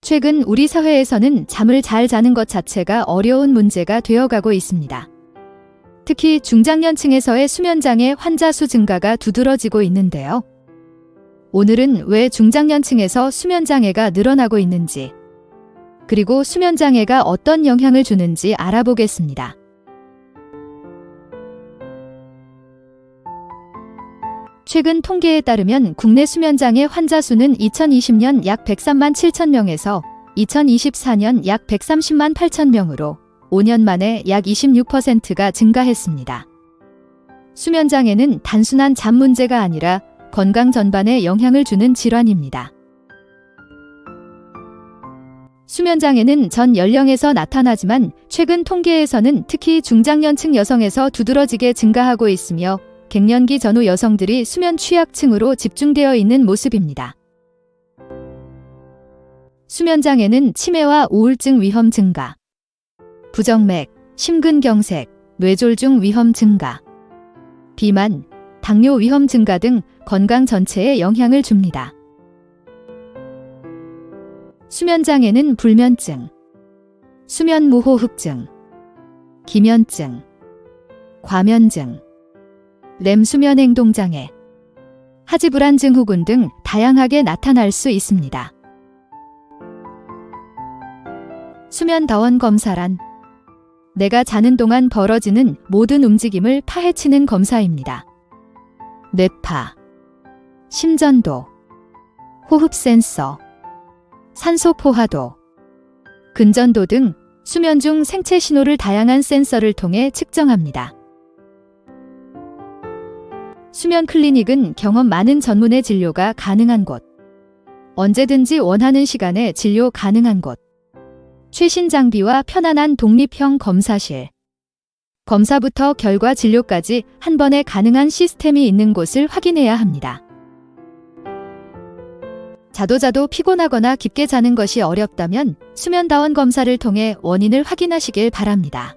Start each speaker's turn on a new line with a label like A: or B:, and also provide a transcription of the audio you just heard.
A: 최근 우리 사회에서는 잠을 잘 자는 것 자체가 어려운 문제가 되어가고 있습니다. 특히 중장년층에서의 수면장애 환자 수 증가가 두드러지고 있는데요. 오늘은 왜 중장년층에서 수면장애가 늘어나고 있는지, 그리고 수면장애가 어떤 영향을 주는지 알아보겠습니다. 최근 통계에 따르면 국내 수면장애 환자 수는 2020년 약 103만 7천 명에서 2024년 약 130만 8천 명으로 5년 만에 약 26%가 증가했습니다. 수면장애는 단순한 잠 문제가 아니라 건강 전반에 영향을 주는 질환입니다. 수면장애는 전 연령에서 나타나지만 최근 통계에서는 특히 중장년층 여성에서 두드러지게 증가하고 있으며 갱년기 전후 여성들이 수면 취약층으로 집중되어 있는 모습입니다. 수면장애는 치매와 우울증 위험 증가, 부정맥, 심근경색, 뇌졸중 위험 증가, 비만, 당뇨 위험 증가 등 건강 전체에 영향을 줍니다. 수면장애는 불면증, 수면무호흡증, 기면증, 과면증, 렘 수면행동장애, 하지불안 증후군 등 다양하게 나타날 수 있습니다. 수면다원 검사란 내가 자는 동안 벌어지는 모든 움직임을 파헤치는 검사입니다. 뇌파, 심전도, 호흡 센서, 산소 포화도, 근전도 등 수면 중 생체 신호를 다양한 센서를 통해 측정합니다. 수면 클리닉은 경험 많은 전문의 진료가 가능한 곳, 언제든지 원하는 시간에 진료 가능한 곳, 최신 장비와 편안한 독립형 검사실, 검사부터 결과 진료까지 한 번에 가능한 시스템이 있는 곳을 확인해야 합니다. 자도 피곤하거나 깊게 자는 것이 어렵다면 수면다원 검사를 통해 원인을 확인하시길 바랍니다.